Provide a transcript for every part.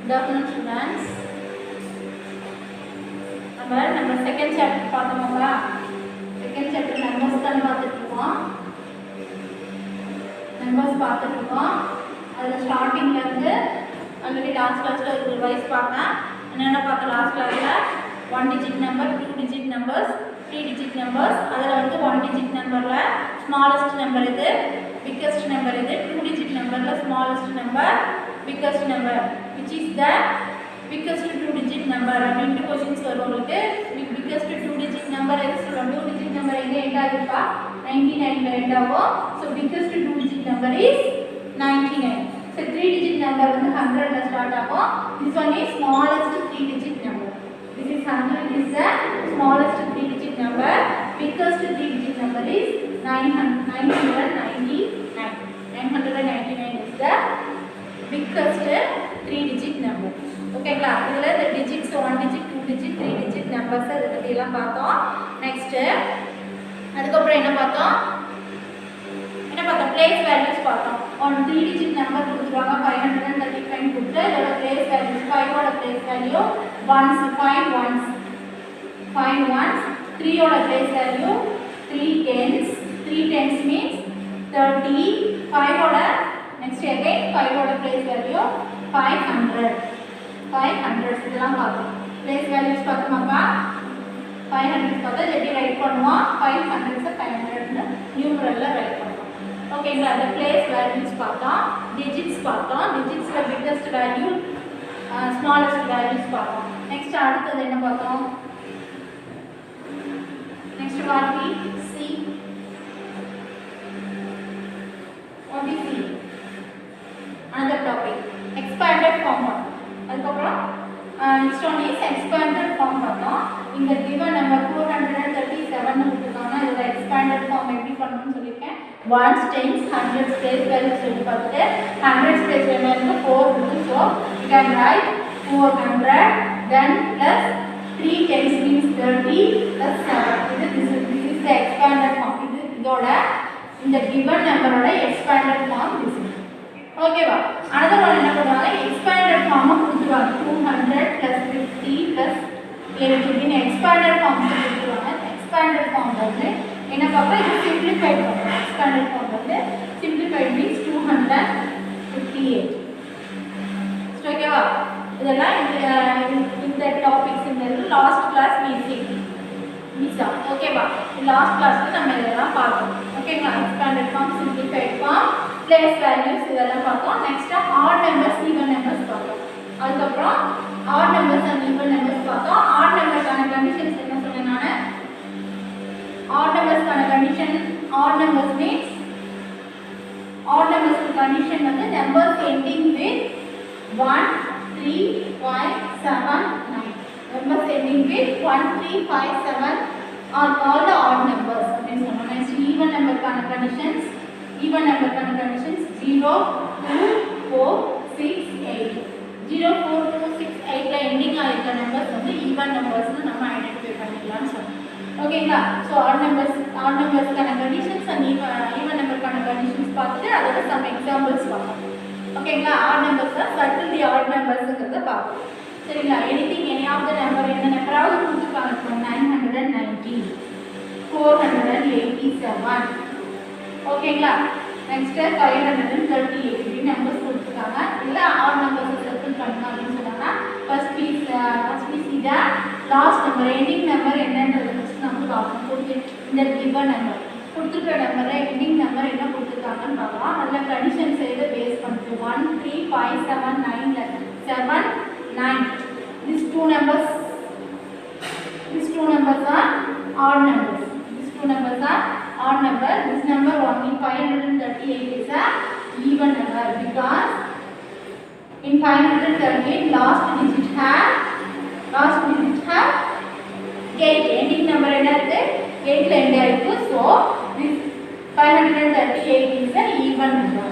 Good afternoon, students. நம்ம second chapter பார்த்தோம்ங்களா? Second chapter numbers தான் பார்த்துட்டு இருக்கோம். நம்பர்ஸ் பார்த்துட்டு இருக்கோம். அதில் ஸ்டார்டிங்ல இருந்து ஆல்ரெடி லாஸ்ட் கிளாஸ்ல ஒரு ரிவைஸ் பார்த்தேன். என்னென்ன பார்த்தோம் லாஸ்ட் கிளாஸ்ல? 1 digit number, 2 digit numbers, 3 digit numbers. அதில் வந்து 1 டிஜிட் நம்பரில் ஸ்மாலஸ்ட் நம்பர் இது, பிக்கஸ்ட் நம்பர் இது. 2 டிஜிட் நம்பரில் smallest number, biggest number, which is the biggest 2 digit number. அப்படினு क्वेश्चंस வரும் உங்களுக்கு. biggest 2 digit number எது சொல்றோம்? 2 digit number எங்க எண்ட் ஆகுதுப்பா? 99 ல எண்ட் ஆகும். so biggest 2 digit number is 99. so 3 digit number வந்து 100 ல ஸ்டார்ட் ஆகும். this one is smallest 3 digit number. this is 100 is the smallest 3 digit number. biggest 3 digit number is 999. 999 is the biggest 3 digit number. ஓகேங்களா? இதுல the digits 1 digit 2 digit 3 digit numbers அத பத்தி எல்லாம் பார்த்தோம். Next அதுக்கு அப்புறம் என்ன பார்த்தோம்? place values பார்த்தோம். on 3 digit number கொடுத்துறாங்க 535 கொடுத்து அதோட place values 5 ஓட place value ones 5 ones 3 ஓட place value 3 tens 3 tens means 30 5 ஓட next again 5 ஓட place value 500 இதெல்லாம் பார்த்தோம். place values பார்த்தோமாப்பா? 500 பார்த்தா எப்படி ரைட் பண்ணுவோம்? 500 500 நியூமரல்ல ரைட் பண்ணுவோம். ஓகேங்களா? அந்த place values பார்த்தோம். digits பார்த்தோம். digitsல biggest value smallest values பார்த்தோம். next அடுத்து என்ன பார்த்தோம்? next what we see another topic expanded form. அதுக்கப்புறம் next one is expanded form பார்த்தோம். இந்த given number 437 கொடுத்திருக்காங்க. இதோட expanded form எப்படி பண்ணனும்னு சொல்லிருக்கேன். ones tens hundreds place values சொல்லி பார்த்துட்டு hundreds place என்ன இருக்கு 4 இருக்கு. so you can write 400 then plus 3 tens means 30 plus 7. this is the expanded form. இதோட இந்த given number ஓட expanded form this is. ஓகேவா? another one என்ன பண்ணுவாங்க? expanded form கொடுத்துருவாங்க. 200 plus 50 plus 80 இந்த expanded form கொடுத்துருவாங்க. expanded form வந்து என்ன பார்ப்போம்? இது simplified form. expanded form வந்து simplified means 258. ஓகேவா? இதெல்லாம் இந்த டாபிக்ஸ் இந்த லாஸ்ட் கிளாஸ் மிஸ் ஓகேவா? லாஸ்ட் கிளாஸ்ல நம்ம இதெல்லாம் பார்த்தோம். ஓகேங்களா? expanded form, simplified form, place values இதெல்லாம் பார்த்தோம். Next odd numbers, even numbers பார்த்தோம். அதுக்கப்புறம் odd numbers and even numbers பார்த்தோம். odd numberக்கான கண்டிஷன்ஸ் என்ன சொன்னேன் நானு? odd numbersக்கான condition odd numbers means odd numbers condition வந்து numbers ending with 1 3 5 7 9. numbers ending with 1 3 5 7 are all the odd numbers. அப்படின்னு சொன்னோம். next even numberக்கான conditions 0 2 4 6 8 0 4 2 6 8 ல எண்டிங் ஆயிருக்க நம்பர்ஸ் வந்து ஈவன் நம்பர்ஸ்னு நம்ம ஐடென்டிஃபை பண்ணிக்கலாம்னு சொன்னோம். ஓகேங்களா? ஸோ ஆட் நம்பர்ஸ்க்கான கண்டிஷன்ஸ் அண்ட் ஈவன் நம்பருக்கான கண்டிஷன்ஸ் பார்த்துட்டு அதோட சம் எக்ஸாம்பிள்ஸ் பார்த்தோம். ஓகேங்களா? ஆட் நம்பர்ஸ் தான் சர்க்கிள் ஆட் நம்பர்ஸுங்கிறத பார்ப்போம். சரிங்களா? Anything any of the number என்ன நம்பராவது கொடுத்துருக்காங்க. 990 487 ஓகேங்களா? நெக்ஸ்ட் 538 இப்படி நம்பர்ஸ் கொடுத்துருக்காங்க. இல்லை ஆட் நம்பர்ஸ் சர்க்கிள் பண்ணணும் அப்படின்னு சொன்னாங்கன்னா first we see the last number ending number என்னன்றது ஃபர்ஸ்ட் நம்ம பார்க்கணும். இந்த given number கொடுத்துருக்க நம்பரை எண்டிங் நம்பர் என்ன கொடுத்துருக்காங்கன்னு பார்க்கலாம். அதில் கண்டிஷன்ஸ் எதை பேஸ் பண்ணிட்டு 1 3 5 7 9 7 9 these two numbers are odd numbers. odd number. This number 538 is a even number because in 538 last digit have 8. ending number என்ன இருக்கு? 8 ல end ஆயிருக்கு. so this 538 is an even number.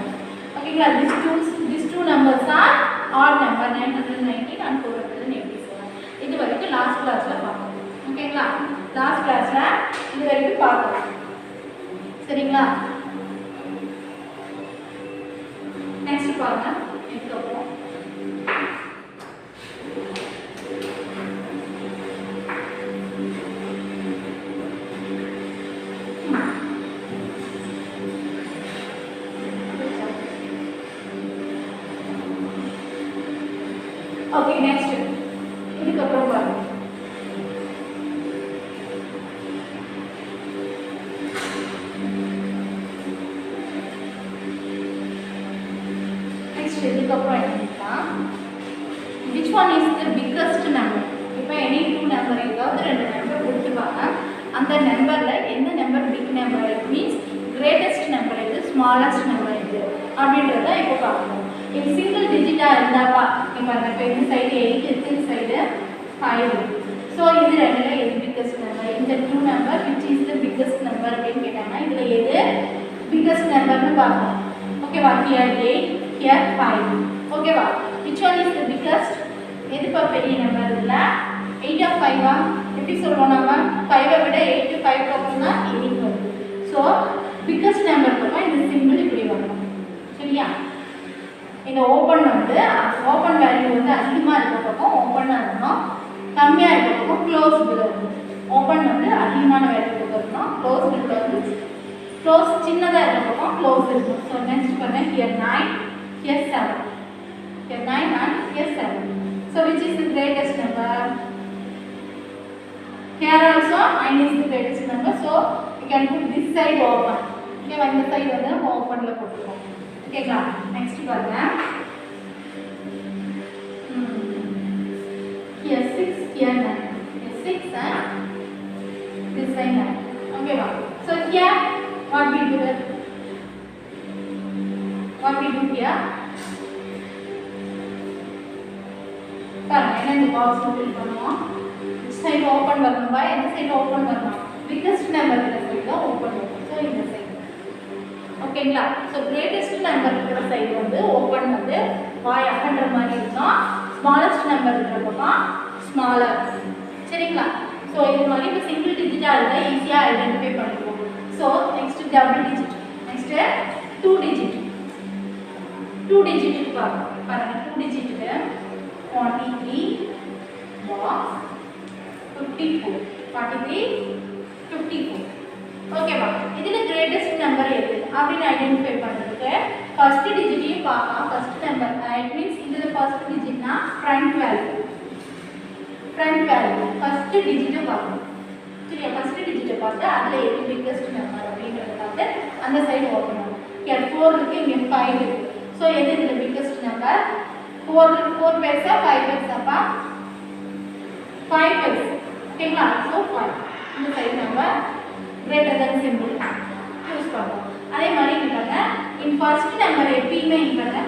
ஓகேங்களா? these two numbers are odd number 919 and 487. இது வரைக்கும் last கிளாஸ்ல பார்த்தோம். ஓகேங்களா? லாஸ்ட் கிளாஸ்ல இது வரைக்கும் பார்த்தோம். சரிங்களா? நெக்ஸ்ட் பாருங்க. இதுக்கப்புறம் ஓகே நெக்ஸ்ட் இதுக்கப்புறம் பாருங்க நெக்ஸ்ட் இதுக்கப்புறம் என்னன்னா which one is the biggest number இப்போ any two number ஏதாவது ரெண்டு நம்பர் கொடுத்துருவாங்க அந்த நம்பர்ல எந்த number big number means greatest number எது ஸ்மாலஸ்ட் நம்பர் எது அப்படின்றத இப்போ பார்க்கணும் இது சிங்கிள் டிஜிட்டா இருந்தாப்பா இப்போ இந்த சைடு 8 இருக்கு இந்த சைடு 5 ஸோ இது ரெண்டுல எது பிக்கஸ்ட் நம்பர் இந்த two number which is the biggest number அப்படின்னு கேட்டாங்கன்னா இதுல எது பிக்கஸ்ட் நம்பர்னு பார்க்கணும் ஓகேவா ஹியர் 8 ஹியர் 5 ஓகேவா which one is the biggest எதுப்பா பெரிய நம்பர் இதுல 8 ஆஃப் 5 எப்படி சொல்றோம் நம்ம 5 விட 8 5 பக்கம் தான் 8 வருது ஸோ பிக்கஸ்ட் நம்பர் பக்கம் இந்த சிம்பிள் இப்படி வரும் சரியா இந்த ஓப்பன் வந்து ஓப்பன் வேல்யூ வந்து அதிகமாக இருக்க பக்கம் ஓப்பனாக இருக்கணும் கம்மியாக இருக்க பக்கம் க்ளோஸ்டு இருக்கும் ஓப்பன் வந்து அதிகமான வேல்யூ இருக்கணும் க்ளோஸ்டு வந்து க்ளோஸ் சின்னதாக இருக்க பக்கம் க்ளோஸ் இருக்கும் ஸோ நெக்ஸ்ட் பண்ண here 9 here 7 here 9 and here 7 so which is the greatest number here also 9 is the greatest number so you can put this side open okay இந்த side வந்து நம்ம ஓபன்ல போட்டுறோம் ஓகேங்களா நெக்ஸ்ட் பாருங்க here 6 here 9 here 6 and this side 9 okay so here what we do here பாருங்க என்ன இந்த பாக்ஸ் ஃபில் பண்ணுவோம் side open வரணும்பா எந்த சைடு ஓபன் வரணும் பிக்கஸ்ட் நம்பர் இருக்கிற சைடு தான் ஓபன் வரும் ஸோ இந்த சைடு ஓகேங்களா ஸோ கிரேட்டஸ்ட் நம்பர் இருக்கிற சைடு வந்து ஓபன் வந்து வாய் அகன்ற மாதிரி இருக்கும் ஸ்மாலஸ்ட் நம்பர் இருக்கிற பக்கம் ஸ்மாலர் சரிங்களா ஸோ இது மாதிரி இப்போ சிங்கிள் டிஜிட்டாக இருந்தால் ஈஸியாக ஐடென்டிஃபை பண்ணிக்குவோம் so next double digit next 2 digit 2 டிஜிட்டுக்கு பாருங்க 2 டிஜிட்டுக்கு 43 பாக்ஸ் 54 43 54 ஓகேவா இதுல கிரேட்டஸ்ட் நம்பர் எது அப்படினு ஐடென்டிஃபை பண்றதுக்கு ஃபர்ஸ்ட் டிஜிட்டையும் பார்க்கலாம் ஃபர்ஸ்ட் நம்பர் இட் மீன்ஸ் இதுல ஃபர்ஸ்ட் டிஜிட்னா ஃப்ரண்ட் வேல்யூ ஃபர்ஸ்ட் டிஜிட்டை பார்க்கணும் சரியா ஃபர்ஸ்ட் டிஜிட்டை பார்த்து அதுல எது பிக்கஸ்ட் நம்பர் அப்படிங்கறத பார்த்து அந்த சைடு ஓபன் பண்ணும் here 4 இருக்கு இங்க 5 இருக்கு சோ எது இதுல பிக்கஸ்ட் நம்பர் 4 பேசா 5 பேசாப்பா 5 பேசா ஓகேங்களா ஸோ 5 இந்த சைடு நம்ம கிரேட்டர் தென் சிம்பிள் யூஸ் பண்ணுறோம் அதே மாதிரி இங்கே பாருங்க இன் ஃபர்ஸ்ட் நம்பர் எப்பயுமே இங்கே பாருங்க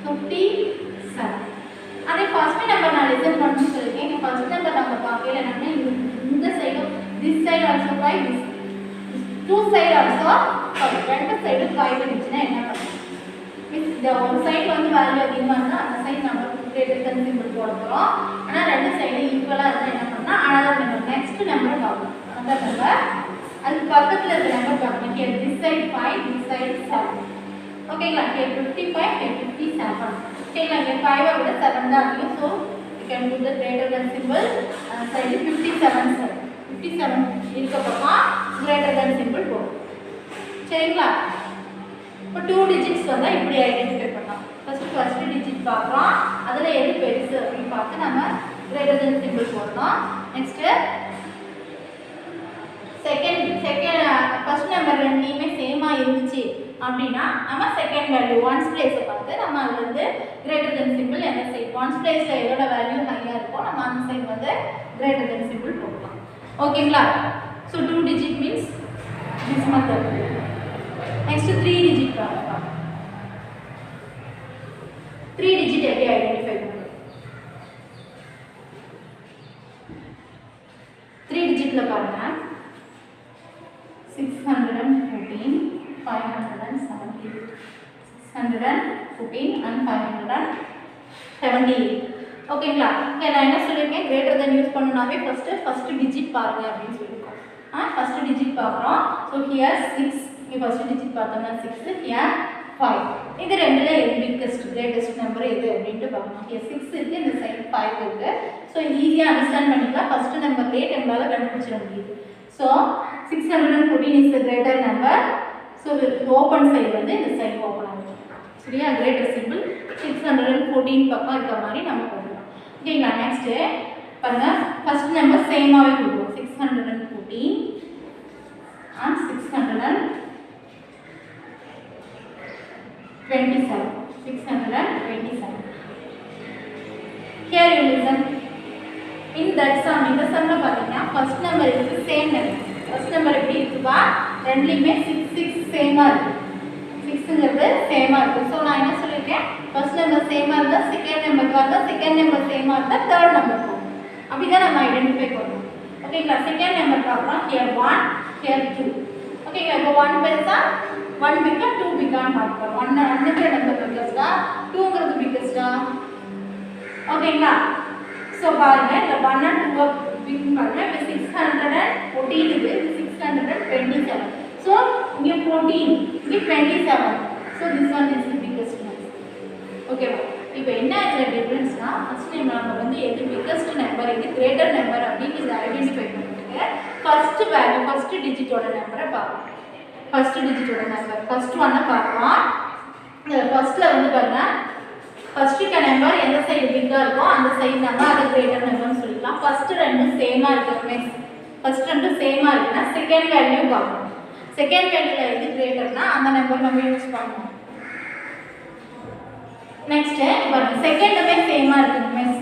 55 57 அதே ஃபர்ஸ்ட் நம்பர் நான் லிசன் பண்ணணும்னு சொல்லியிருக்கேன் இங்கே ஃபர்ஸ்ட் நம்பர் நம்ம பார்க்கல என்னன்னா இந்த side this side also 5 this two side also ரெண்டு சைடு 5 இருந்துச்சுன்னா என்ன பண்ணுவோம் இந்த ஒரு சைடு வந்து வேல்யூ அதிகமாக இருந்தால் அந்த சைடு நம்ம கிரேட்டர் தென் சிம்பிள் போட போகிறோம் ஆனால் ரெண்டு சைடு ஈக்குவலாக இருந்தால் என்ன பண்ணால் அனதர் நம்பர் நெக்ஸ்ட் நம்பர் பார்க்கணும் அனதர் நம்பர் அதுக்கு பக்கத்தில் இருக்கிற நம்பர் பார்க்கணும் here this side 5 this side 7 ஓகேங்களா ஹியர் 55 ஹியர் 57 ஓகேங்களா இங்கே 5 விட 7 தான் அதிகம் so you can to the greater than simple அந்த சைடு 57 சைடு 57 இருக்க பக்கம் கிரேட்டர் தென் சிம்பிள் போடும் சரிங்களா இப்போ 2 டிஜிட்ஸ் வந்தால் இப்படி ஐடென்டிஃபை பண்ணலாம் ஃபர்ஸ்ட் டிஜிட் பார்க்குறோம் அதில் எது பெருசு அப்படின்னு பார்த்து நம்ம கிரேட்டர் தென் சிம்பிள் போடணும் நெக்ஸ்ட்டு ஃபர்ஸ்ட் நம்பர் ரெண்டுலேயுமே சேமாக இருந்துச்சு அப்படின்னா நம்ம செகண்ட் வேல்யூ ஒன்ஸ் பிளேஸை பார்த்து நம்ம அதில் வந்து கிரேட்டர் தென் சிம்பிள் எந்த சைட் ஒன்ஸ் பிளேஸில் எதோட வேல்யூ ஹையாக இருக்கோ நம்ம அந்த சைடு வந்து கிரேட்டர் தென் சிம்பிள் போடலாம் ஓகேங்களா so 2 digit means this method next 3 digit பார்க்கலாம் 3 டிஜிட் எப்படி ஐடென்டிஃபை பண்ணுறது 3 டிஜிட்ல பாருங்க 614 570 614 and 578 ஓகேங்களா நான் என்ன சொல்லியிருக்கேன் கிரேட்டர் தென் யூஸ் பண்ணனாவே ஃபர்ஸ்ட் டிஜிட் பாருங்க அப்படின்னு சொல்லியிருக்கோம் ஃபர்ஸ்ட் டிஜிட் பார்க்குறோம் ஸோ ஹியர் 6 இங்கே ஃபர்ஸ்ட் டிஜிட் பார்த்தோம்னா 6 ஹியர் 5 இது ரெண்டுல எது பிக்கஸ்ட் கிரேட்டஸ்ட் நம்பர் எது அப்படின்ட்டு பார்க்கணும் ஹியர் 6 இருக்குது இந்த சைடு 5 இருக்குது ஸோ ஈஸியாக அண்டர்ஸ்டாண்ட் பண்ணிக்கலாம் ஃபர்ஸ்ட் நம்பர்லேயே நம்மளால் கண்டுபிடிச்சிட முடியுது so 614 is the greater number so open side வந்து இந்த சைடு ஓப்பன் ஆகும் சரியா கிரேட்டர் சிம்பிள் 614 பக்கம் இருக்க மாதிரி நம்ம போடலாம் ஓகேங்களா நெக்ஸ்ட் பாருங்க ஃபர்ஸ்ட் நம்பர் சேமாவே கொடுப்போம் 614 and 627 here you listen in that sum இந்த சம்ல பாத்தீங்கன்னா first number is same number first number எப்படி இருக்குப்பா ரெண்டுலயுமே 6 சேமா இருக்கு 6ங்கிறது சேமா இருக்கு சோ நான் என்ன சொல்லிருக்கேன் first number சேமா இருந்தா second number வந்தா second number சேமா இருந்தா third number போகும் அப்படிதான் நம்ம ஐடென்டிஃபை பண்ணனும் ஓகேங்களா second number பார்க்கலாம் here 1 here 2 ஓகேங்களா இப்போ 1 பெருசா 1 பிக்கா 2 பிக்கான்னு பார்ப்போம் 1 அந்த நம்பர் பிக்கஸ்டா 2ங்கிறது பிக்கஸ்டா ஓகேங்களா சோ பாருங்க இந்த 1 and 2 பிக் பாருங்க இப்போ 614 இது 627 so இங்க 14 இங்க 27 so this one is the biggest number ஓகேவா இப்போ என்ன ஆச்சு டிஃபரன்ஸ்னா ஃபர்ஸ்ட் டைம் நம்ம வந்து எது biggest number எது greater number அப்படிங்கறத ஐடென்டிஃபை பண்ணிட்டு ஃபர்ஸ்ட் வேல்யூ ஃபர்ஸ்ட் டிஜிட்டோட நம்பரை பார்ப்போம் ஃபர்ஸ்ட் டிஜிட்டோட நம்பர் ஃபர்ஸ்ட் ஒன்ன பார்ப்போம் ஃபர்ஸ்ட்ல வந்து பாருங்க ஃபர்ஸ்ட் நம்பர் எந்த சைடு பிக்கா இருக்கோ அந்த சைடு நம்ம அது கிரேட்டர் நம்பர்னு சொல்லிக்கலாம் ஃபர்ஸ்ட் ரெண்டு சேமா இருக்கு ஃபர்ஸ்ட் ரெண்டு சேமா இருக்குனா செகண்ட் வேல்யூ பார்க்கணும் செகண்ட் வேல்யூல எது கிரேட்டர்னா அந்த நம்பர் நம்ம யூஸ் பண்ணனும் நெக்ஸ்ட் பாருங்க செகண்ட்மே சேமா இருக்கு miss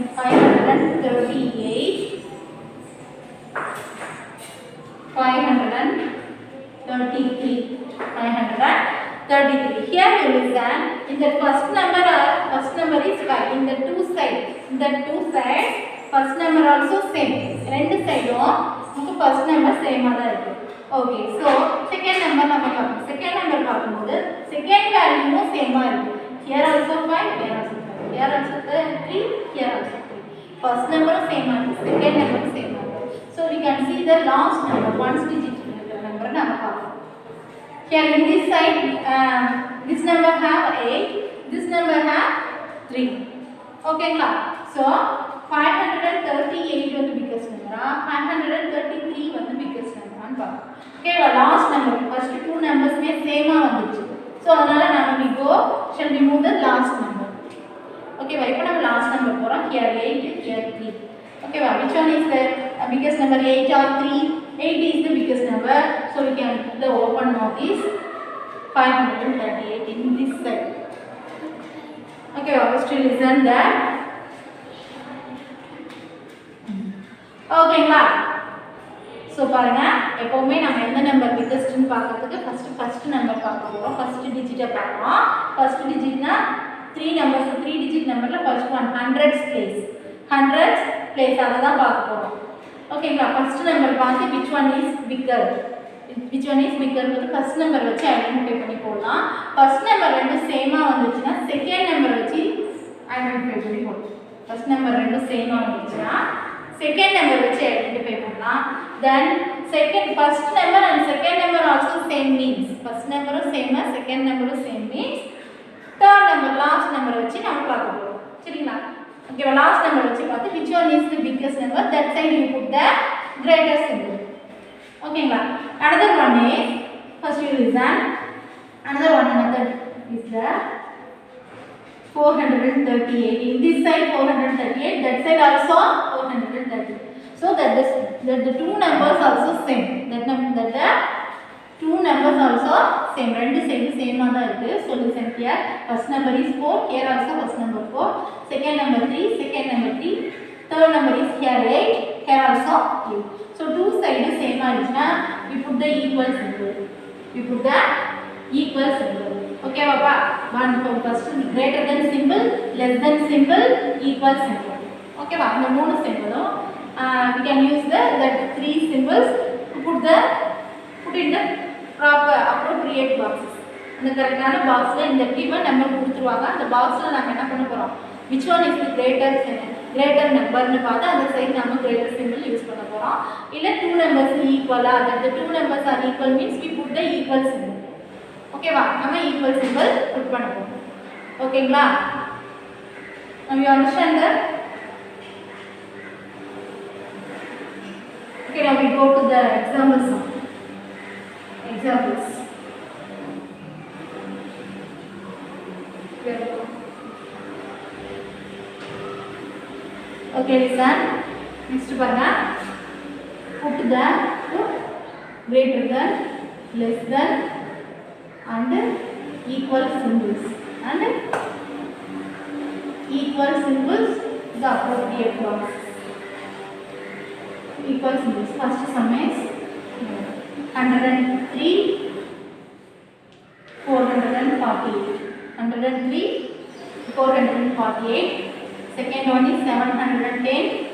538 533 here you listen in the first number is 5 in the two side first number also same ரெண்டு சைடும் நமக்கு first number same ஆ தான் இருக்கு okay so second number நம்ம பார்ப்போம் second number பார்க்கும்போது second value same ஆ இருக்கு here also 5 here also 5 here also 3 here also 3 first number same ஆ இருக்கு second number same ஆ இருக்கு so we can see the last number ones digit number நம்ம பார்ப்போம் here in this side this number have 8 this number have 3 okay la so 538 வந்து biggest number 533 வந்து biggest number ன்னு பார்ப்போம் okay last number first two numbers மே same ஆ வந்துச்சு so அதனால நாம we go shall remove the last number okay இப்போ நம்ம last number போறோம் here 8 here 3 okay which one is the biggest number 8 or 3 8 is the biggest number so we can put the open of this 538 in this side okay still listen that okay la so பாருங்க எப்பவுமே நம்ம எந்த number biggest ன்னு பார்க்கிறதுக்கு first number பார்க்க போறோம் first digit பார்ப்போம் first digit னா 3 numbers 3 digit numberல first one hundreds place அத தான் பார்க்க போறோம் ஓகேங்களா ஃபர்ஸ்ட் நம்பர் பார்த்து which one is bigger வந்து ஃபர்ஸ்ட் நம்பர் வச்சு ஐடென்டிஃபை பண்ணி போடலாம் ஃபர்ஸ்ட் நம்பர் ரெண்டு சேமா வந்துச்சுனா செகண்ட் நம்பர் வச்சு ஐடென்டிஃபை பண்ணி போடலாம் ஃபர்ஸ்ட் நம்பர் ரெண்டு சேமா வந்துச்சுனா செகண்ட் நம்பர் வச்சு ஐடென்டிஃபை பண்ணலாம் then first number and second number also same means first number same second number same means third number last number வச்சு நம்ம பார்க்க போறோம் சரிங்களா okay last number வச்சு பார்த்து which one is the biggest number that side you put the greater symbol okay another one is first you listen another is the 438 in this side 438 that side also 430 so that the two numbers also same that the two numbers also same ரெண்டு side சேமா தான் இருக்கு so listen here first number is 4 here also first number 4 second number 3 second number 3 third number is here 8 here also 8 so two sides same ஆயிடுச்சுனா we put the equal symbol okay baba one first greater than symbol less than symbol equal symbol okay ba இந்த மூணு சிம்பலும் we can use that three symbols to put in the proper appropriate boxes இந்த கரெக்ட்டான பாக்ஸ்ல இந்த given number கொடுத்துருவாங்க அந்த பாக்ஸ்ல நாம என்ன பண்ண போறோம் which one is the greater number னு பார்த்தா அந்த சைடு நாம greater symbol யூஸ் பண்ண போறோம் இல்ல two numbers equal that the two numbers are equal means we put the equal symbol okay வா நம்ம equal symbol put பண்ண போறோம் ஓகேங்களா now you understand that okay now we go to the examples Okay, listen. Next one. Put the greater than, less than, and equal symbols. And equal symbols, the appropriate ones. Equal symbols. First sum is 103, 448. 103, 448. Second one is 710.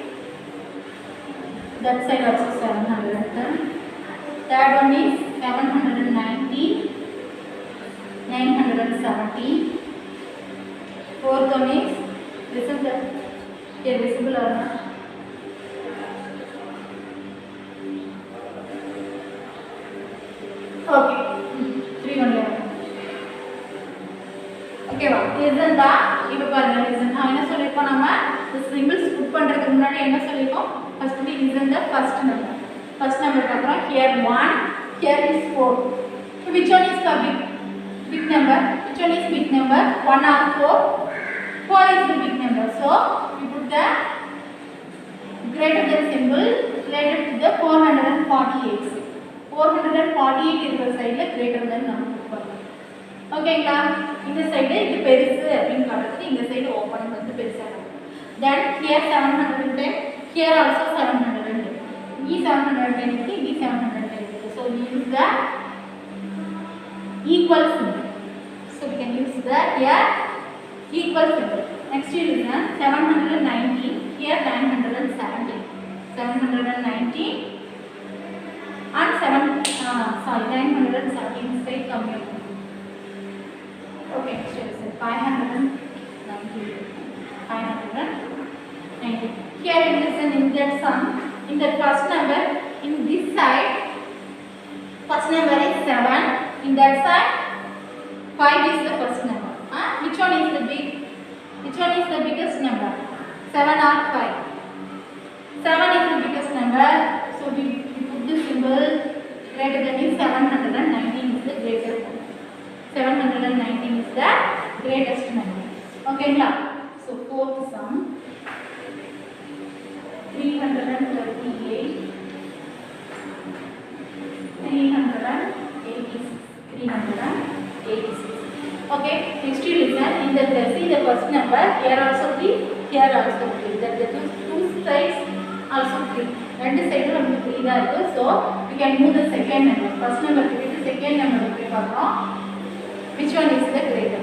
That side also 710. Third one is 790, 970. Fourth one is, listen to here visible or not? Okay, 311. Okay va, listen da ipo parunga, listen na enna sollirukom nama the symbols put pandradhukku munadi enna sollirukom first we listen the first number paakrom here 1, here is 4. So which one is the big number? Which one is big number? 1 or 4? 4 is the big number, so we put the greater than symbol related to the 448. 448 இருக்கிற சைடுல greater than நம்ம போடுறோம். ஓகேங்களா? இந்த side இது பெருசு அப்படினு காட்டுறது, இந்த சைடு ஓபன் வந்து பெருசா இருக்கும். Then here 710, here also 710. E 710 இருக்கு, E 710 இருக்கு. So we use the equal symbol. So we can use the here equal symbol. Next you listen 790, here 970. 790 and 917 side coming. Okay, next you listen 590. 590. Here you listen in that sum, in the first number, in this side, first number is 7. In that side, 5 is the first number. Which one is the biggest number? 7 or 5? 7 is the biggest number. So we put the symbol greater than is 719 is the greatest number. 719 is the greatest number. Okay, now so fourth sum 338, 386. Okay, next you listen. In the see the first number, here also 3, here also 3. That the two sides also 3. Two sides நமக்கு 3 தான் இருக்கு. So we can move the second number. First number to the second number போய் பார்ப்போம். Which one is the greater?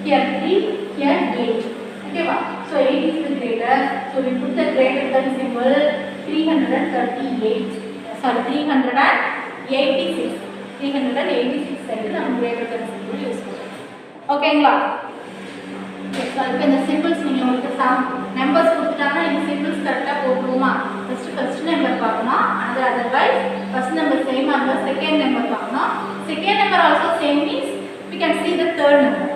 Here 3, here 8. Okay va? So 8 is the greater. So we put the greater than symbol 338. Sorry, 386. 386 side நம்ம greater than symbol use பண்ணுவோம். ஓகேங்களா? So அதுக்கு இந்த symbols நீங்க உங்களுக்கு numbers கொடுத்துட்டாங்கன்னா இந்த symbols கரெக்ட்டா போடுவோமா? first number பார்க்கணும். Otherwise first number same number, second number பார்க்கணும். Second number also same means we can see the third number.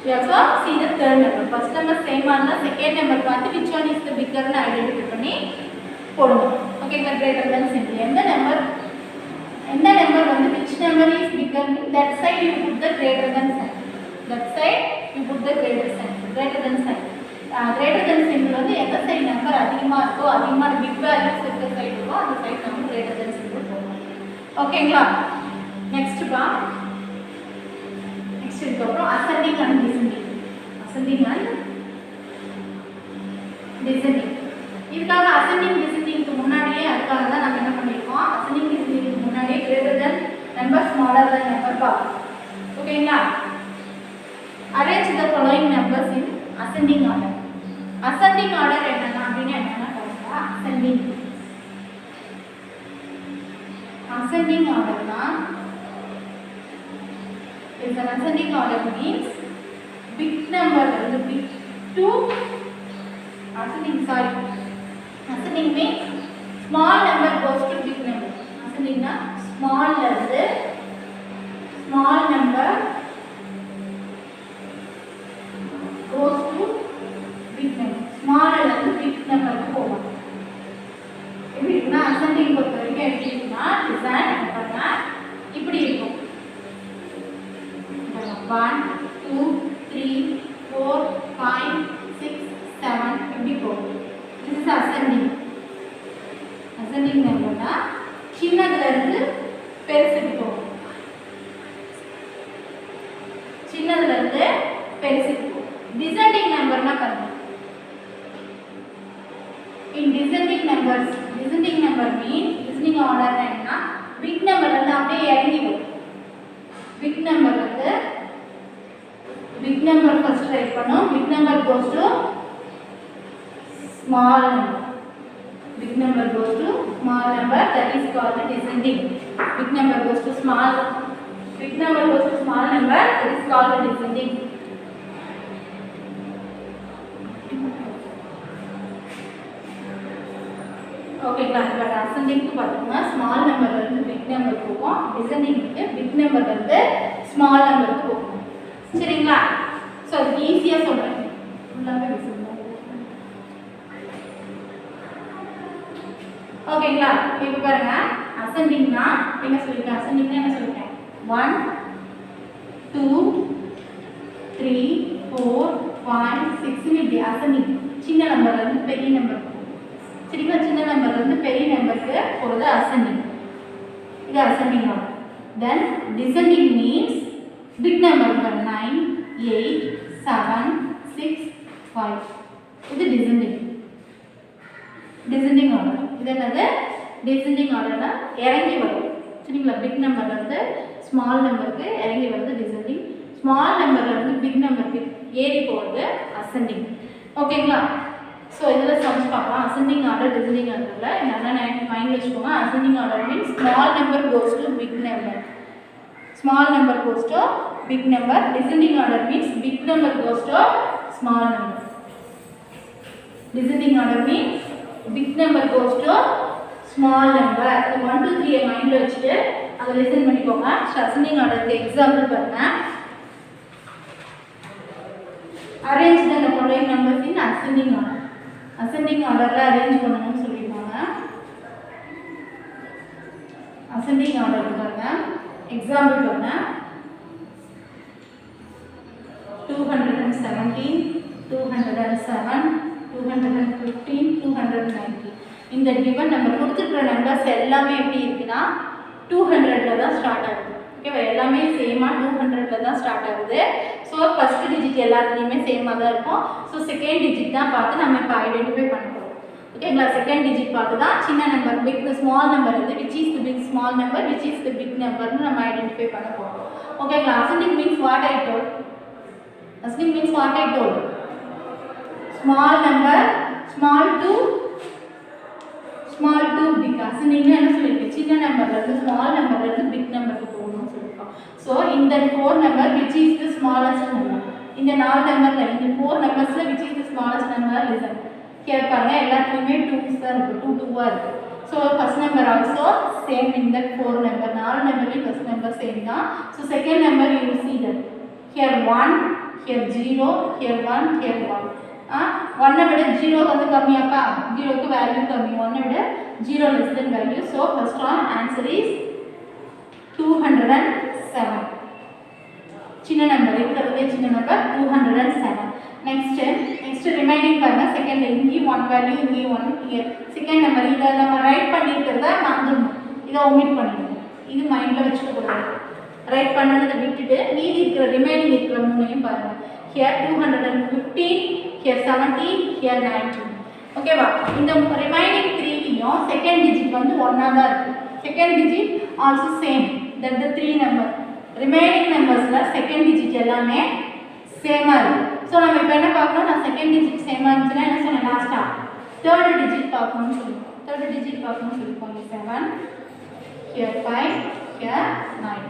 We also see the third number. First number same ஆனா second number பார்த்து which one is the bigger னு identify பண்ணி போடணும். ஓகேங்களா? greater than symbol. எந்த number வந்து which number is bigger, that side you put the greater than sign. That side you put the greater sign. Greater than sign. Greater than symbol வந்து எந்த side number அதிகமா இருக்கோ, அதிகமான big values இருக்கிற side இருக்கோ அந்த side நம்ம greater than symbol போடணும். ஓகேங்களா? நெக்ஸ்ட் பா. நெக்ஸ்ட் இதுக்கு அப்புறம் ascending and descending. Ascending and descending. இதுக்காக ascending descendingக்கு முன்னாடியே அதுக்காக தான் நம்ம என்ன பண்ணிருக்கோம், ascending descendingக்கு முன்னாடியே greater than number smaller than number பார்க்கணும். ஓகேங்களா? Arrange the following numbers in ascending order. Ascending order என்னன்னா அப்படினா பாருங்க. Ascending order na is an ascending order means big number the big to ascending means small number goes to big number. Ascending na small number goes to big number. Small and big number போகும். எப்படினா ascending பொறுத்த வரைக்கும் எப்படினா design பண்ணா இப்படி இருக்கும். 1 2 3 4 5 6 7 இப்படி போகும். this is ascending நம்பர்னா சின்னதுல இருந்து பெருசுக்கு போகும். சின்னதுல இருந்து பெருசுக்கு போகும். descending நம்பர்னா பாருங்க. in descending numbers, descending number means descending order என்ன big number வந்து அப்படியே இறங்கி வரும். big number வந்து big number first write பண்ணோம். big number goes to small number. big number goes to small number, that is called descending. big number goes to small number, that is called descending. okay class, but ascending க்கு பாத்தீங்கன்னா small number ல இருந்து big number போகும். descending க்கு big number ல இருந்து small number க்கு போகும். சரிங்களா? சோ இது ஈஸியா சொல்றேன். ஃபுல்லாவே சொல்றேன். ஓகேங்களா? இப்போ பாருங்க, ascendingனா என்ன சொல்லிருக்கேன்? ascendingனா என்ன சொல்லிருக்கேன்? 1 2 3 4 5 6 இப்படி ascending. சின்ன நம்பர்ல இருந்து பெரிய நம்பர். சரிங்களா? சின்ன நம்பர்ல இருந்து பெரிய நம்பருக்கு போறது ascending. இது ascending order. Then descending means big number 9 8 7 6 5. இது descending order. இது என்னது? descending orderனா இறங்கி வரும். சரிங்களா? big numberல இருந்து small numberக்கு இறங்கி வருது descending. small numberல இருந்து big numberக்கு ஏறி போறது ascending. ஓகேங்களா? so இதெல்லாம் சம்ஸ் பார்க்கலாம். ascending order, descending orderல என்னன்னா மைண்ட்ல வச்சுக்கோங்க. ascending order means small number goes to big number. small number goes to big number. descending order means big number goes to small number. descending order means big number goes to small number. 1 2 3 மைண்ட்ல வச்சிட்டு அத listen பண்ணிக்கோங்க. ascending order க்கு example பாருங்க. arrange the following numbers in ascending order. ascending orderல arrange பண்ணனும்னு சொல்லிருக்காங்க. ascending order பாருங்க. எக்ஸாம்பிள் பாருங்க. 217 207 215 290. இந்த given நம்பர் கொடுத்துக்கிற நம்பர்ஸ் எல்லாமே எப்படி இருக்குன்னா 200ல தான் ஸ்டார்ட் ஆகுது. ஓகேவா? எல்லாமே சேமா 200ல தான் ஸ்டார்ட் ஆகுது. ஸோ ஃபர்ஸ்ட் டிஜிட் எல்லாத்துலேயுமே சேமாக தான் இருக்கும். ஸோ செகண்ட் டிஜிட் தான் பார்த்து நம்ம இப்போ ஐடென்டிஃபை பண்ண போகிறோம். ஓகேங்களா? செகண்ட் டிஜிட் பார்த்து தான் சின்ன நம்பர் பிக் ஸ்மால் நம்பர் வந்து which is the big small number, which is the big நம்பர்னு நம்ம ஐடென்டிஃபை பண்ண போகிறோம். ஓகேங்களா? ascending means what I told. ascending means what I told. small number small to big. ascending என்ன சொல்லிருக்கேன்? சின்ன நம்பர்ல இருந்து ஸ்மால் நம்பர்ல இருந்து பிக் நம்பருக்கு போகணும்னு சொல்லிருக்கோம். ஸோ இந்த 4 number which is the smallest number. இந்த 4 நம்பர்ல இந்த 4 நம்பர்ஸ்ல which is the smallest number? listen here பாருங்க, எல்லாத்துலயுமே 2s தான் இருக்கு. 2 2வா இருக்கு. So first number also same in that 4 number. 4 நம்பர்லயும் ஃபர்ஸ்ட் நம்பர் சேம் தான். So second number you will see that here 1 here 0 here 1 here 1. 1 விட 0 வந்து கம்மியாப்பா, 0க்கு வேல்யூ கம்மி. 1 விட 0 less than value. So first one answer is 207. சின்ன number இருக்கிறதே சின்ன நம்பர் 207. next remaining பாருங்க. செகண்ட் இங்கே 1 வேல்யூ, இங்கே 1 இங்கே செகண்ட் நம்பர். இதை நம்ம ரைட் பண்ணிக்கிறத மறந்துடணும். இதை ஒமிட் பண்ணிடணும். இது மைண்டில் வச்சுக்க கூடாது. ரைட் பண்ணதை விட்டுட்டு மீதி இருக்கிற ரிமைனிங் இருக்கிற மூணையும் பாருங்க. here 215 here 17 here 19. ஓகேவா? இந்த ரிமைனிங் 3லையும் செகண்ட் டிஜிட் வந்து 1ஆ தான் இருக்கு. Second digit also same that the 3 number. Remaining நம்பர்ஸ்ல செகண்ட் டிஜிட் எல்லாமே சேமா இருக்கு. ஸோ நம்ம இப்போ என்ன பார்க்கணும்? நான் செகண்ட் டிஜிட் சேமா இருந்துச்சுன்னா என்ன சொன்னேன் லாஸ்டா? தேர்ட் டிஜிட் பார்க்கணும்னு சொல்லுவோம். தேர்ட் டிஜிட் பார்க்கணும்னு சொல்லிப்போம். 7 here 5 here 9.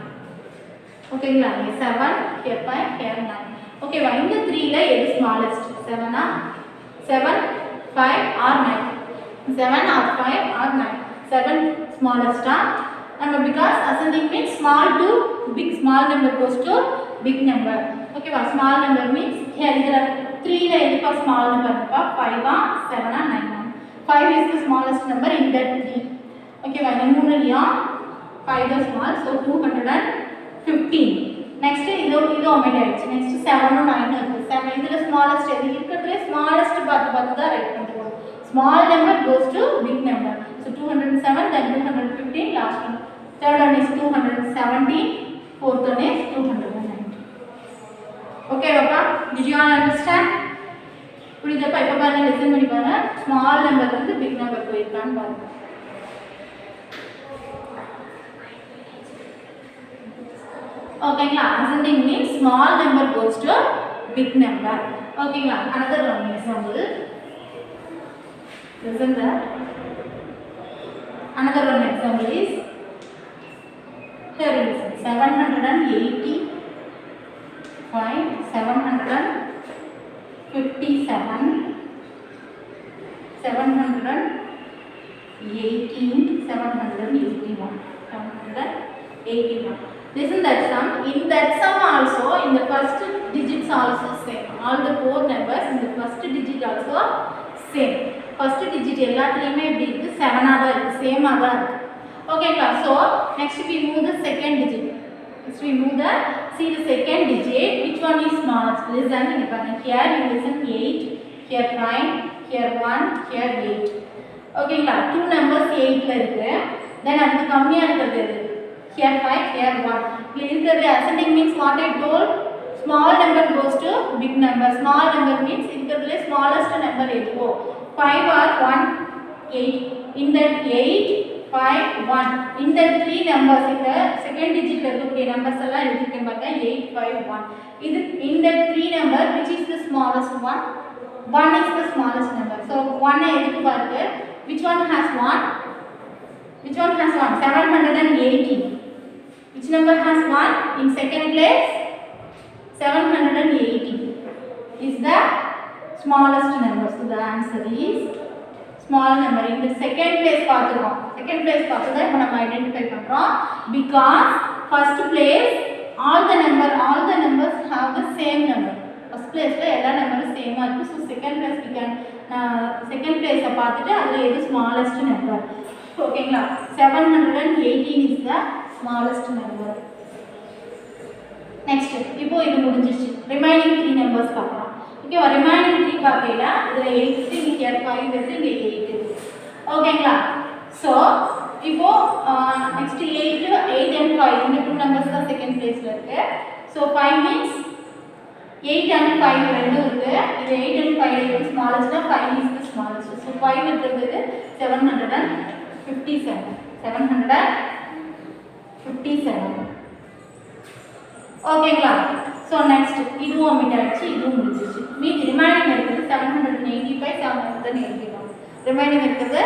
ஓகேங்களா? 7 here 5 here 9. ஓகேவா? இந்த 3ல எது smallest? 7 7 5 or 9. 7 or 5 or 9. 7 smallest number because ascending means small to big. Small number goes to big number. ஓகேவா? small number means here இதுல 3ல எதுப்பா small number இருப்பா? 5 7 9. 5 is the smallest number in that 3. ஓகேவா? இந்த மூணுலயும் 5 is small. So 215. next இது omit ஆயிடுச்சு next 7 9 இருக்கு 7 இதுல smallest எது இருக்குறதுல smallest பார்த்து தான் ரைட் பண்றோம் small number goes to big number so 207 then 215 last one third one is 217 fourth one is 290 okay baba did you all understand புரியுதா இப்ப பாருங்க லிசன் பண்ணி பாருங்க small number வந்து big number போயிருக்கான்னு பாருங்க okay la ascending means small number goes to big number okay la another one example listen that another one example is here listen 780 757 718 781 listen that sum in that sum also in the first digits also same all the four numbers in the first digit also same first digit எல்லாத்துலயுமே எப்படி இருக்கு 7 ஆ தான் இருக்கு same ஆ தான் இருக்கு ஓகேங்களா so next we move the second digit next we move the see the second digit which one is smallest listen here you listen 8 here 5 here 1 here 8 ஓகேங்களா two numbers 8 ல இருக்கு then அதுக்கு கம்மியா இருக்குது எது here 5 here 1 இருக்கிறது ascending means what I told small number goes to big number small number means இருக்கிறதுல smallest number எதுவோ 5 or 1 8 in that 8 5 1 in that three numbers in the second digit ல இருக்கக்கூடிய numbers எல்லாம் எழுதிருக்கேன் பாருங்க 8 5 1 இது in that three number which is the smallest one 1 is the smallest number so 1 எதுக்கு பாருங்க which one has 1 which one has 1 780 which number has 1 in second place 780 is the smallest number so the answer is small number in the second place பாத்துறோம் second place பார்த்தா இப்ப நம்ம identify பண்றோம் because first place all the numbers have the same number first place ல எல்லா நம்பரும் சேமா இருக்கு so second place we can second place பார்த்துட்டு அதுல எது smallest number ஓகேங்களா 718 is the smallest number next இப்போ இது முடிஞ்சிருச்சு remaining 3 numbers பார்க்கலாம் okay remaining 3 பார்க்கல இதுல 8 இருக்கு 5 இருக்கு இங்க 8 இருக்கு ஓகேங்களா so இப்போ next 8 and 5 இந்த two numbers தான் second place ல இருக்கு so 5 means 8 and 5 ரெண்டும் இருக்கு இது 8 and 5 is smallest 5 is the smallest so 5 இருக்கிறது 757 ஓகேங்களா so next இதுவும் omit ஆயிடுச்சு இதுவும் முடிஞ்சிருச்சு மீதி ரிமைனிங் இருக்குது 785 781 ரிமைனிங் இருக்குது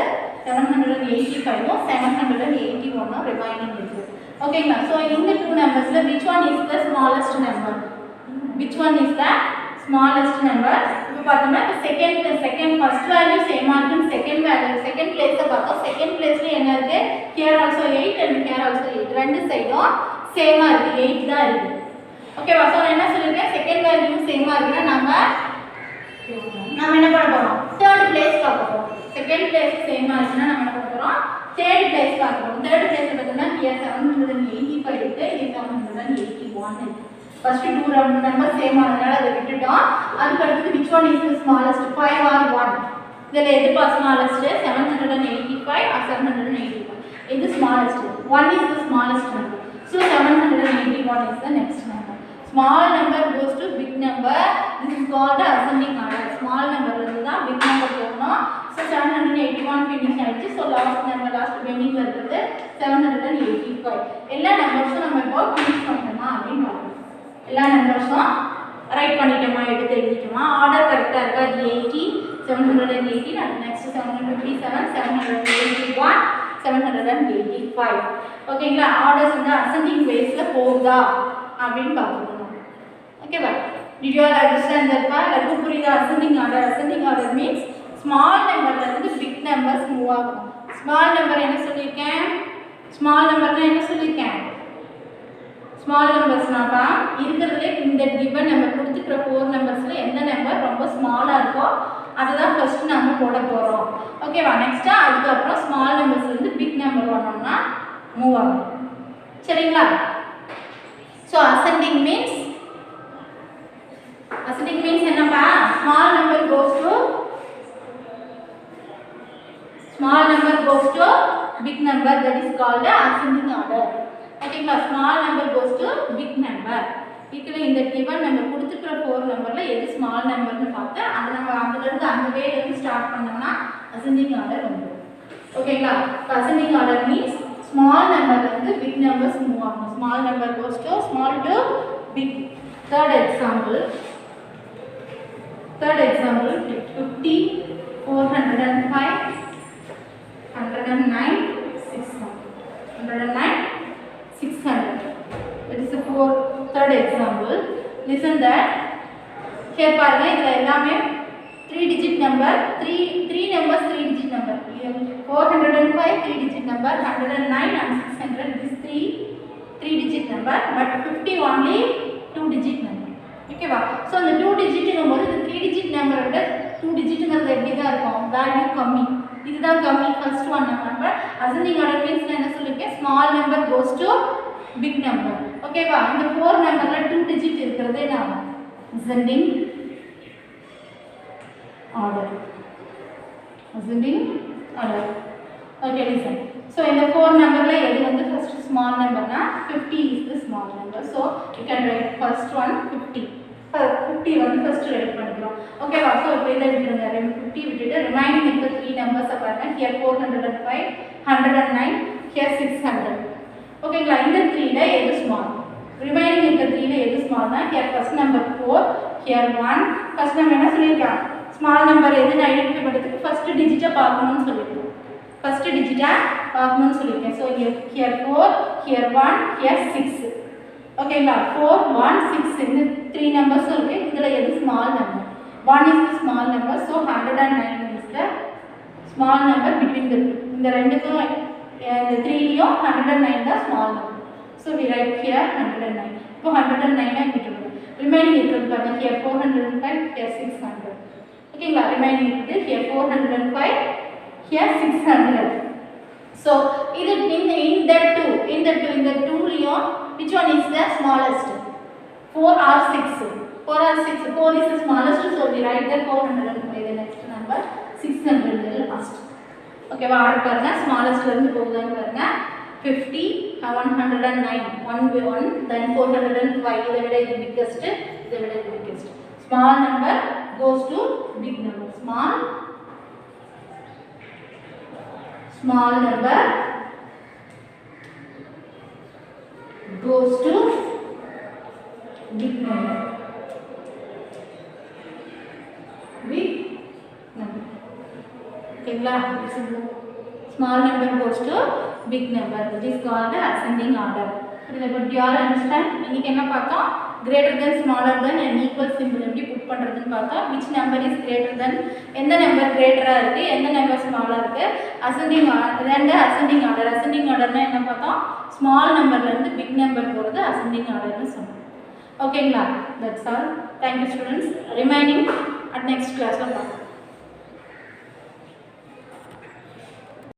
785 781 ரிமைனிங் இருக்குது ஓகேங்களா so இந்த two numbersல which one is the smallest number which one is the smallest number இப்போ பார்த்தோம்னா second first value same ஆ இருக்கு second place பார்த்தோம் second place ல என்ன இருக்கு here also 8 and here also 8 ரெண்டு சைடும் சேமா இருக்கு 8 தான் இருக்கு ஓகேவா சோ நான் என்ன சொல்லிருக்கேன் செகண்ட் வேல்யூ சேமா இருக்குனா நாம என்ன பண்ண போறோம் third place பார்க்க போறோம் செகண்ட் place சேமா இருக்குனா நாம என்ன பண்ண போறோம் third place பார்க்க போறோம் third place பார்த்தோம்னா here 785 இருக்கு இது 781 இருக்கு first two numbers சேமா அதனால அதை விட்டுட்டோம் அதுக்கு அடுத்து which one is the smallest 5 or 1 இதல எது smallest 785 or 781 இது smallest 1 is the smallest number so 781 is the next number small number goes to big number this is called ascending order small number irundha big number போகணும் so 781 finish ஆயிடுச்சு so last pending இருக்குது 785 எல்லா நம்பர்ஸும் நம்ம இப்போ finish பண்ணிட்டோமா அப்படினு பார்க்கணும் எல்லா நம்பர்ஸும் right பண்ணிட்டோமா எடுத்து எழுதிட்டோமா ஆர்டர் கரெக்ட்டா இருக்கா அது 80 718 and next 757 781 785 ஓகேங்களா ஆர்டர்ஸ் வந்து ascending waysல போகுதா அப்படினு பார்க்கணும் ஓகேவா did you all understand that part லகு புரியுதா ascending order means small numberல இருந்து big numbers மூவ் ஆகும் small number என்ன சொல்லிருக்கேன் small numberனா என்ன சொல்லிருக்கேன் small numbersனாப்பா இருக்குறதுல இந்த given number கொடுத்துக்கிற 4 நம்பர்ஸ்ல எந்த நம்பர் ரொம்ப ஸ்மாலா இருக்கோ அதுதான் ஃபர்ஸ்ட் நாம போட போறோம் ஓகேவா நெக்ஸ்ட் அதுக்கு அப்புறம் small numbers ல இருந்து big number வரணும்னா மூவ் ஆகும் சரிங்களா So ascending means என்னப்பா small number goes to big number, that is called the ascending order. ஓகேங்களா small number goes to big number. இதுல இந்த given number கொடுத்துக்கிற 4 நம்பர்ல எது small numberனு பார்த்து அது நம்ம அதுல இருந்து அந்த வேல இருந்து ஸ்டார்ட் பண்ணோம்னா ascending order வந்துரும். ஓகேங்களா ascending order means small number வந்து big numbers move ஆகும். Small number goes to small to big. Third example 50, 405, 109, 600. That is the third example. Listen that. Here பாருங்க இதுல எல்லாமே 3 digit number, 3 numbers 3 digit number. 405 3 digit number, 109 and 600 this 3 digit number, but 50 only 2 digit number. Okay va? So the 2 digit number the 3 digit number விட 2 digit ங்கிறது எப்படி தான் இருக்கும்? Value கம்மி. இதுதான் கம்மி first one number. ascending order means நான் என்ன சொல்லிருக்கேன்? small number goes to big number. Okay va? இந்த 4 நம்பர்ல 2 digit இருக்குறதே நான் ascending order. Okay, listen. So in the 4 numberல எது வந்து first small number na 50 is the small number. So you can write first one 50. 50 வந்து first write பண்ணிக்கிறோம். Okay வா? So இப்போ இத விட்டுருங்க. 50 விட்டுட்டு remaining இருக்க 3 numbers பாருங்க. Here 405, 109, here 600. ஓகேங்களா? இந்த 3 ல எது small? remaining இருக்க 3 ல எது small னா here first number 4, here 1. first number என்ன சொல்லிருக்கான்? small number எதுன்னு ஐடென்டிஃபை பண்றதுக்கு first digit பார்க்கணும்னு சொல்லிருக்கோம். first digit பார்க்கணும்னு சொல்லிருக்கேன். So here 4, here 1, here 6. ஓகேங்களா? 4, 1, 6 இந்த 3 numbers இருக்கு. இதுல எது small number? 1 is the small number. So 109 is the small number between the two. இந்த ரெண்டுக்கும் இந்த 3 லியும் 109 தான் small number. So we write here 109. இப்போ 109 விட்டுடுங்க. remaining இருக்குது பாருங்க. here 405, here 600. ஓகேங்களா? remaining இருக்குது. here 405, here 600. So இது in the two லியும் which one is the smallest? 4 or 6? 4 or 6? 4 is the smallest, so we write the 405 the next number, 600 the last. Okay va? Order பாருங்க. smallest ல இருந்து போகுதான்னு பாருங்க. 50, 109, 1 by 1, then 405. இதை விட இது biggest, இதை விட இது biggest. Small number goes to big number. Small number goes to big number. Big number. Okay, small number goes to big number. That is called the ascending order. But you all understand? இன்னைக்கு என்ன பார்த்தோம்? greater than, smaller than and equal symbol எப்படி put பண்றதுன்னு பார்த்தோம். which number is greater than, எந்த number கிரேட்டரா இருக்கு, எந்த number ஸ்மாலா இருக்கு, ascending order. ascending orderனா என்ன பார்த்தோம்? small numberல இருந்து big number போறது ascending orderனு சொன்னோம். ஓகேங்களா? that's all. Thank you students. remaining at next class ல பார்ப்போம்.